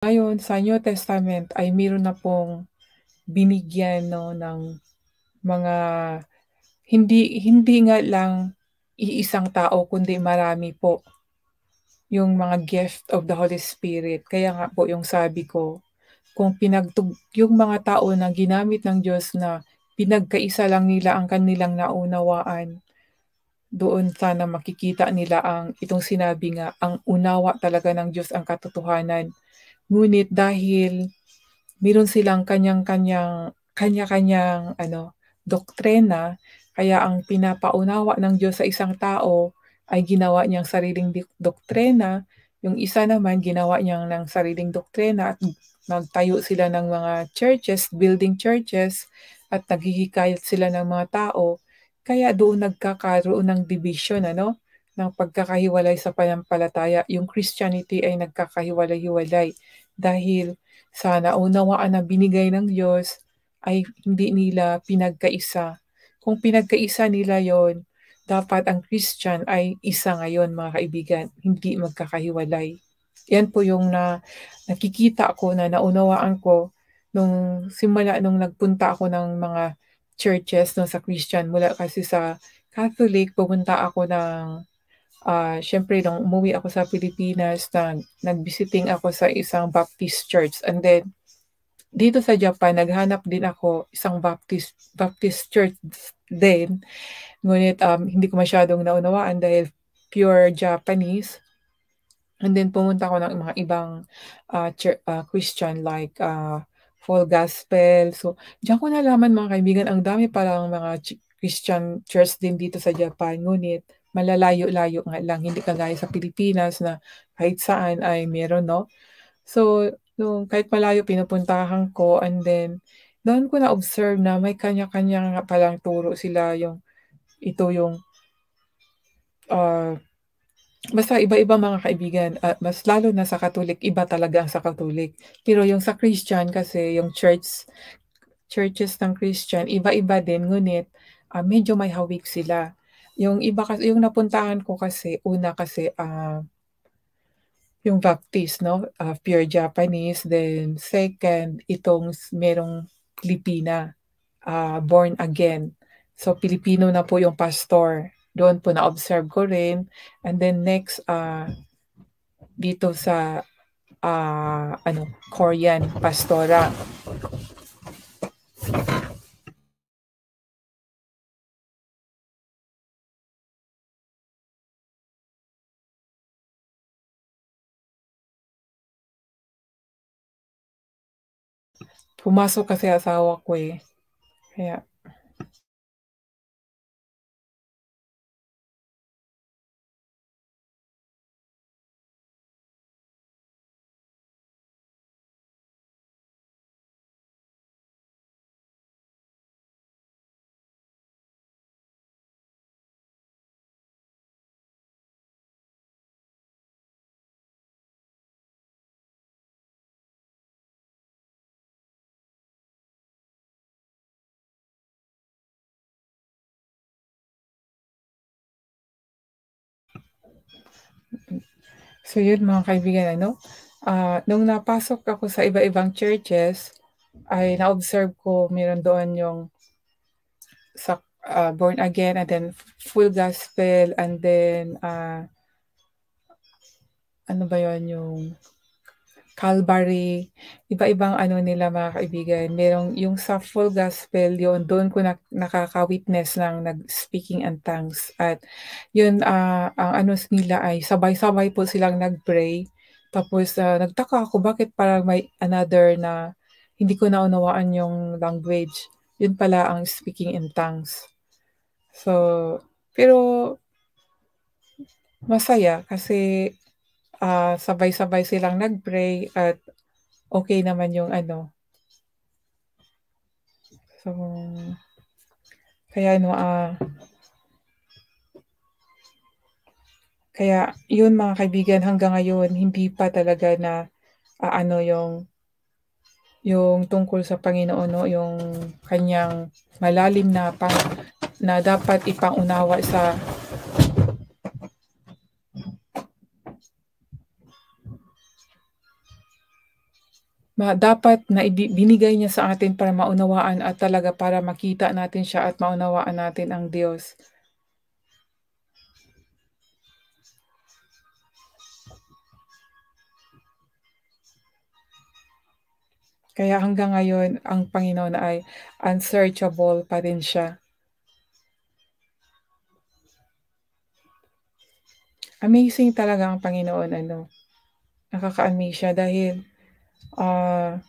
Ngayon sa New Testament ay meron na pong binigyan 'no ng mga hindi hindi nga lang iisang tao kundi marami po yung mga gift of the Holy Spirit. Kaya nga po yung sabi ko, kung yung mga tao na ginamit ng Diyos na pinagkaisa lang nila ang kanilang naunawaan, doon sana makikita nila ang itong sinabi nga, ang unawa talaga ng Diyos ang katotohanan. Ngunit dahil meron silang kanya-kanyang doktrina, kaya ang pinapaunawa ng Diyos sa isang tao ay ginawa niyang sariling doktrina, yung isa naman ginawa niyang ng sariling doktrina at nagtayo sila ng mga churches, building churches at naghihikayat sila ng mga tao. Kaya doon nagkakaroon ng division ng pagkakahiwalay sa pananampalataya. Yung Christianity ay nagkakahiwalay-hiwalay dahil sa naunawaan na binigay ng Diyos ay hindi nila pinagkaisa. Kung pinagkaisa nila yon, dapat ang Christian ay isa ngayon mga kaibigan, hindi magkakahiwalay. Yan po yung nakikita ko na naunawaan ko nung simula nung nagpunta ako ng mga churches no, sa Christian. Mula kasi sa Catholic, pumunta ako ng siyempre nung umuwi ako sa Pilipinas, nag-visiting ako sa isang Baptist church. And then, dito sa Japan, naghanap din ako isang Baptist church din. Ngunit hindi ko masyadong naunawaan dahil pure Japanese. And then pumunta ako ng mga ibang Christian like Full Gospel. So, diyan ko nalaman mga kaibigan, ang dami palang mga Christian church din dito sa Japan. Ngunit malalayo-layo nga lang, hindi kagaya sa Pilipinas na kahit saan ay meron, no? So, nung kahit malayo pinupuntahan ko, and then doon ko na-observe na may kanya-kanya nga palang turo sila, yung basta iba-iba mga kaibigan, mas lalo na sa Katolik, iba talaga ang sa Katolik. Pero yung sa Christian kasi, yung churches ng Christian, iba-iba din, ngunit medyo may hawig sila. Yung iba kasi, yung napuntahan ko kasi, una kasi yung Baptist, no? Pure Japanese. Then second, itong merong Pilipina, born again. So Pilipino na po yung pastor. Doon po na-observe ko rin. And then next, dito sa Korean pastora. Pumasok kasi asawa ko eh. Kaya so yun mga kaibigan, nung napasok ako sa iba-ibang churches, ay na-observe ko meron doon yung sa born again, and then full gospel, and then ano ba yon, yung Calvary, iba-ibang nila mga kaibigan. Merong yung sa full gospel, yun, doon ko nakaka-witness ng nag-speaking and tongues. At yun, ang nila ay sabay-sabay po silang nag-pray. Tapos nagtaka ako bakit parang may another na hindi ko naunawaan yung language. Yun pala ang speaking in tongues. So, pero masaya kasi sabay-sabay silang nag-pray at okay naman yung So, kaya kaya yun mga kaibigan, hanggang ngayon hindi pa talaga na yung tungkol sa Panginoon, no, yung kanyang malalim na dapat ipang-unawa sa dapat na binigay niya sa atin para maunawaan at talaga para makita natin siya at maunawaan natin ang Diyos. Kaya hanggang ngayon ang Panginoon ay unsearchable pa rin siya. Amazing talaga ang Panginoon ano, nakaka-amaze siya dahil, ah,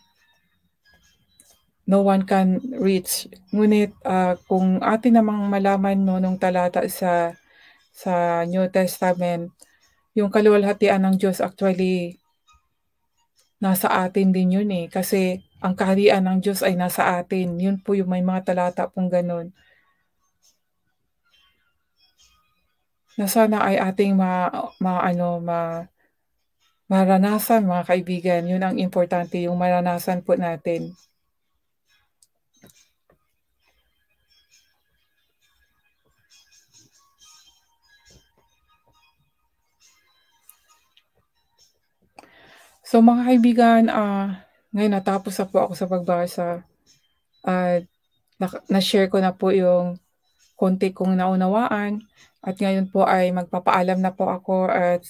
no one can reach. Ngunit, kung atin namang malaman 'no nung talata sa New Testament, yung kaluwalhatian ng Diyos actually nasa atin din yun, eh, kasi ang kaharian ng Diyos ay nasa atin. Yun po yung may mga talata pong gano'n, na sana ay ating maano, maranasan mga kaibigan. Yun ang importante, yung maranasan po natin. So mga kaibigan, ngayon natapos na po ako sa pagbasa at na-share ko na po yung konti kong naunawaan at ngayon po ay magpapaalam na po ako at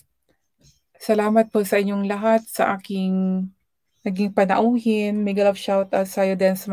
salamat po sa inyong lahat sa aking naging panauhin. Mega love shoutout sa'yo din sa